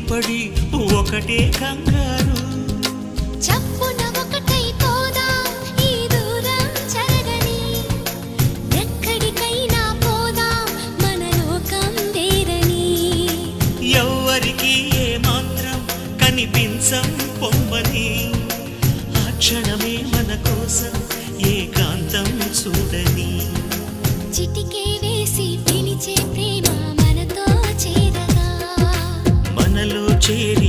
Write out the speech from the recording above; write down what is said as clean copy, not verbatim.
పడి ఒకటే కంగారు. చప్పున ఒకటై పోదాం ఈ దూరం చెరగని, ఎక్కడికైనా పోదాం మన లోకం వేరని. ఎవ్వరికి ఏ మాత్రం కనిపించం పొమ్మని, ఆ క్షణమే మన కోసం ఏకాంతం చూడని. చిటికే వేసి పిలిచే ప్రేమ మనతో చేరగా, మనలో చేరి